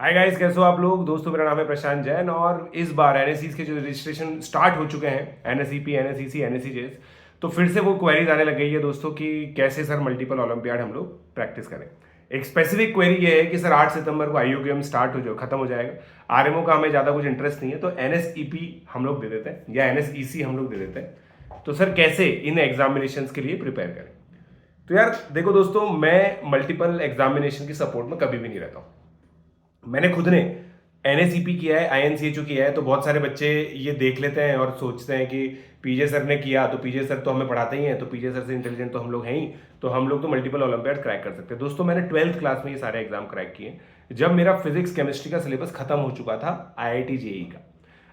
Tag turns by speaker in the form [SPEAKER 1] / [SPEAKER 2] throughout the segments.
[SPEAKER 1] Hi guys, कैसे हो आप लोग। दोस्तों, मेरा नाम है प्रशांत जैन और इस बार एनएससीज के जो रजिस्ट्रेशन स्टार्ट हो चुके हैं, एनएसईपी, एनएसईसी, एनएसईजेस, तो फिर से वो क्वेरीज आने लग गई है दोस्तों कि कैसे सर मल्टीपल ओलंपियाड हम लोग प्रैक्टिस करें। एक स्पेसिफिक क्वेरी ये है कि सर 8 सितंबर को आईयूकेएम स्टार्ट हो जाए, खत्म हो जाएगा। आरएमओ का हमें ज़्यादा कुछ इंटरेस्ट नहीं है, तो एनएसईपी हम लोग दे देते हैं या एनएसईसी हम लोग दे देते हैं। तो सर कैसे इन एग्जामिनेशन के लिए प्रिपेयर करें। तो यार देखो दोस्तों, मैं मल्टीपल एग्जामिनेशन की सपोर्ट में कभी भी नहीं रहता हूँ। मैंने खुद ने एनएसीपी किया है, आईएनसीएचओ किया है, तो बहुत सारे बच्चे ये देख लेते हैं और सोचते हैं कि पीजे सर ने किया तो पीजे सर तो हमें पढ़ाते ही हैं, तो पीजे सर से इंटेलिजेंट तो हम लोग हैं ही, तो हम लोग तो मल्टीपल ओलंपियाड क्रैक कर सकते हैं। दोस्तों, मैंने 12th क्लास में ये सारे एग्जाम क्रैक किए जब मेरा फिजिक्स केमिस्ट्री का सिलेबस खत्म हो चुका था आईआईटी जेई का।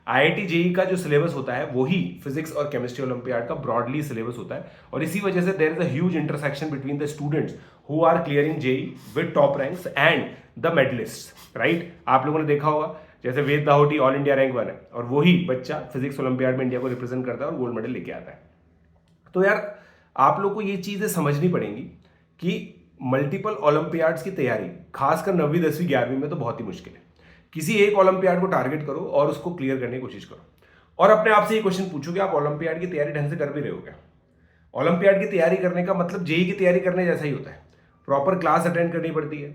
[SPEAKER 1] आईआईटी जेई का जो सिलेबस होता है वही फिजिक्स और केमिस्ट्री ओलंपियाड का ब्रॉडली सिलेबस होता है, और इसी वजह से there is a huge intersection between the students who are clearing JEE with top ranks and the medalist, right. आप लोगों ने देखा होगा जैसे Ved Dahoti all India rank 1 है और वही बच्चा फिजिक्स ओलंपियाड में इंडिया को रिप्रेजेंट करता है और गोल्ड मेडल लेके आता है। तो यार आप लोग को ये चीजें समझनी पड़ेंगी कि मल्टीपल ओलंपियाड्स की तैयारी खासकर 9वीं 10वीं 11वीं में तो बहुत ही मुश्किल है। किसी एक ओलंपियाड को टारगेट करो और उसको क्लियर करने की कोशिश करो, और अपने आप से ये क्वेश्चन पूछो कि आप ओलंपियाड की तैयारी ढंग से कर भी रहे हो क्या। ओलंपियाड की तैयारी करने का मतलब जेई की तैयारी करने जैसा ही होता है। प्रॉपर क्लास अटेंड करनी पड़ती है,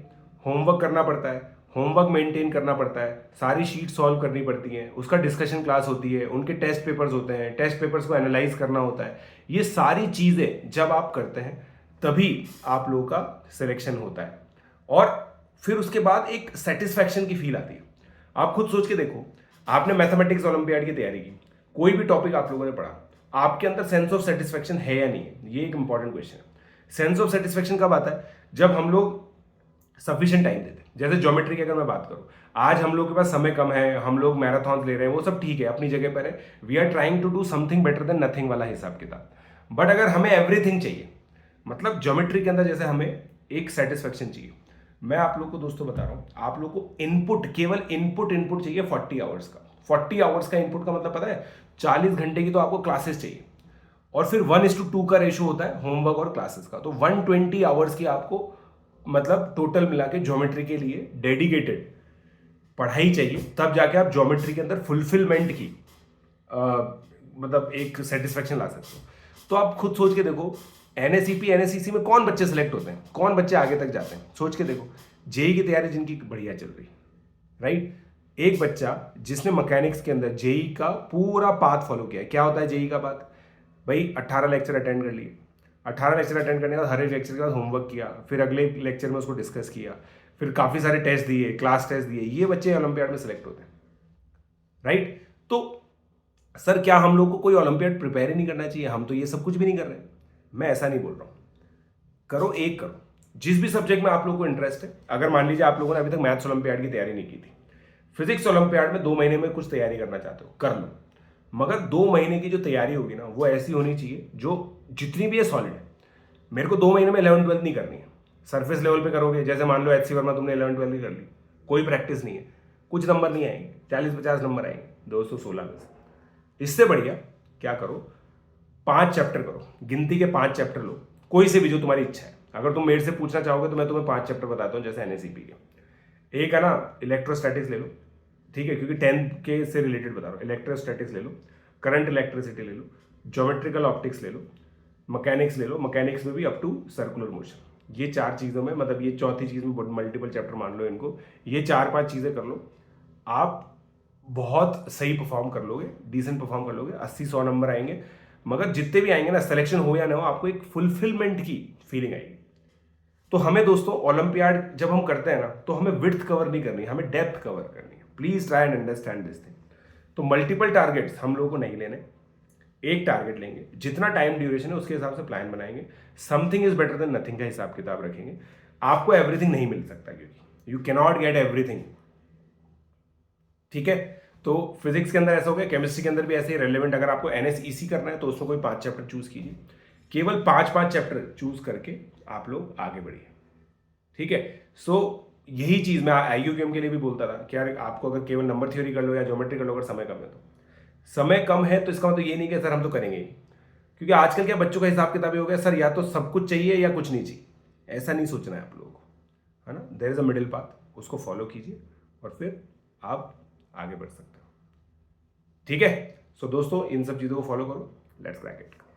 [SPEAKER 1] होमवर्क करना पड़ता है, होमवर्क मेंटेन करना पड़ता है, सारी शीट सॉल्व करनी पड़ती हैं, उसका डिस्कशन क्लास होती है, उनके टेस्ट पेपर्स होते हैं, टेस्ट पेपर्स को एनालाइज करना होता है। ये सारी चीज़ें जब आप करते हैं तभी आप लोगों का सिलेक्शन होता है, और फिर उसके बाद एक सेटिस्फैक्शन की फील आती है। आप खुद सोच के देखो, आपने मैथमेटिक्स ओलंपियाड की तैयारी की, कोई भी टॉपिक आप लोगों ने पढ़ा, आपके अंदर सेंस ऑफ सेटिस्फेक्शन है या नहीं है, ये एक इंपॉर्टेंट क्वेश्चन है। सेंस ऑफ सेटिस्फेक्शन कब आता है? जब हम लोग सफिशिएंट टाइम देते हैं। जैसे ज्योमेट्री की अगर मैं बात करूं, आज हम लोग के पास समय कम है, हम लोग मैराथन ले रहे हैं, वो सब ठीक है, अपनी जगह पर है। We are trying to do something better than nothing वाला हिसाब किताब। बट अगर हमें एवरीथिंग चाहिए, मतलब ज्योमेट्री के अंदर जैसे हमें एक सेटिस्फेक्शन चाहिए, मैं आप लोग को दोस्तों बता रहा हूं, आप लोग को इनपुट, केवल इनपुट इनपुट चाहिए 40 आवर्स का। 40 आवर्स का इनपुट का मतलब पता है? 40 घंटे की तो आपको क्लासेस चाहिए, और फिर 1:2 का रेशो होता है होमवर्क और क्लासेस का, तो 120 आवर्स की आपको मतलब टोटल मिला के ज्योमेट्री के लिए डेडिकेटेड पढ़ाई चाहिए। तब जाके आप ज्योमेट्री के अंदर फुलफिलमेंट की मतलब एक सेटिस्फेक्शन ला सकते हो। तो आप खुद सोच के देखो, एनएसईपी एनएसईसी में कौन बच्चे सेलेक्ट होते हैं, कौन बच्चे आगे तक जाते हैं, सोच के देखो। जेई की तैयारी जिनकी बढ़िया चल रही, राइट। एक बच्चा जिसने मैकेनिक्स के अंदर जेई का पूरा पाथ फॉलो किया। क्या होता है जेई का पाथ? भाई 18 लेक्चर अटेंड कर लिए, 18 लेक्चर अटेंड करने के बाद हर एक लेक्चर के बाद होमवर्क किया, फिर अगले लेक्चर में उसको डिस्कस किया, फिर काफ़ी सारे टेस्ट दिए, क्लास टेस्ट दिए, ये बच्चे ओलंपियाड में सेलेक्ट होते हैं, राइट। तो सर क्या हम लोग को कोई ओलंपियाड प्रिपेयर ही नहीं करना चाहिए? हम तो ये सब कुछ भी नहीं कर रहे। मैं ऐसा नहीं बोल रहा हूँ, करो एक करो, जिस भी सब्जेक्ट में आप लोगों को इंटरेस्ट है। अगर मान लीजिए आप लोगों ने अभी तक मैथ्स ओलंपियाड की तैयारी नहीं की थी, फिजिक्स ओलंपियाड में 2 महीने में कुछ तैयारी करना चाहते हो, कर लो। मगर 2 महीने की जो तैयारी होगी ना, वो ऐसी होनी चाहिए जो जितनी भी है सॉलिड है। मेरे को 2 महीने में 11th 12th नहीं करनी है। सरफेस लेवल पे करोगे, जैसे मान लो एचसी वर्मा तुमने 11th 12th की कर ली, कोई प्रैक्टिस नहीं है, कुछ नंबर नहीं आएंगे, 40-50 नंबर आएंगे 216 में से। इससे बढ़िया क्या करो, 5 चैप्टर करो, गिनती के 5 चैप्टर लो, कोई से भी जो तुम्हारी इच्छा है। अगर तुम मेरे से पूछना चाहोगे तो मैं तुम्हें 5 चैप्टर बताता हूँ, जैसे एनएसईपी के। एक है ना इलेक्ट्रोस्टैटिक्स ले लो, ठीक है, क्योंकि 10th के से रिलेटेड बता रहा हूँ। इलेक्ट्रोस्टैटिक्स ले लो, करंट इलेक्ट्रिसिटी ले लो, ज्योमेट्रिकल ऑप्टिक्स ले लो, मैकेनिक्स ले लो, मैकेनिक्स में भी अप टू सर्कुलर मोशन। ये 4 चीज़ों में, मतलब ये चौथी चीज़ में मल्टीपल चैप्टर मान लो इनको, ये 4-5 चीज़ें कर लो, आप बहुत सही परफॉर्म कर लोगे, डिसेंट परफॉर्म कर लोगे, 80-100 नंबर आएंगे। मगर जितने भी आएंगे ना, सिलेक्शन हो या ना हो, आपको एक फुलफिलमेंट की फीलिंग आएगी। तो हमें दोस्तों ओलंपियाड जब हम करते हैं ना, तो हमें विड्थ कवर नहीं करनी, हमें डेप्थ कवर करनी है। Please try and understand this thing. तो मल्टीपल टारगेट्स हम लोगों को नहीं लेने, एक टारगेट लेंगे, जितना टाइम ड्यूरेशन है उसके हिसाब से प्लान बनाएंगे, something is better than nothing का हिसाब किताब रखेंगे। आपको एवरीथिंग नहीं मिल सकता, क्योंकि यू कैनॉट गेट एवरीथिंग, ठीक है। तो फिजिक्स के अंदर ऐसा हो गया, केमिस्ट्री के अंदर भी ऐसे ही रेलेवेंट। अगर आपको एनएसईसी करना है तो उसमें कोई 5 चैप्टर चूज कीजिए, केवल 5-5 चैप्टर चूज करके आप लोग आगे बढ़िए, ठीक है। सो यही चीज मैं आईयूकेएम के लिए भी बोलता था कि यार आपको अगर केवल नंबर थ्योरी कर लो या ज्योमेट्री कर लो, अगर समय कम है तो, समय कम है तो इसका मतलब ये नहीं कि सर हम तो करेंगे ही, क्योंकि आजकल क्या बच्चों का हिसाब किताब हो गया, सर या तो सब कुछ चाहिए या कुछ नहीं चाहिए। ऐसा नहीं सोचना है आप लोगों को, है ना। There is a middle path, उसको फॉलो कीजिए, और फिर आप आगे बढ़ सकते हो। ठीक है, सो दोस्तों इन सब चीज़ों को फॉलो करो। Let's crack it.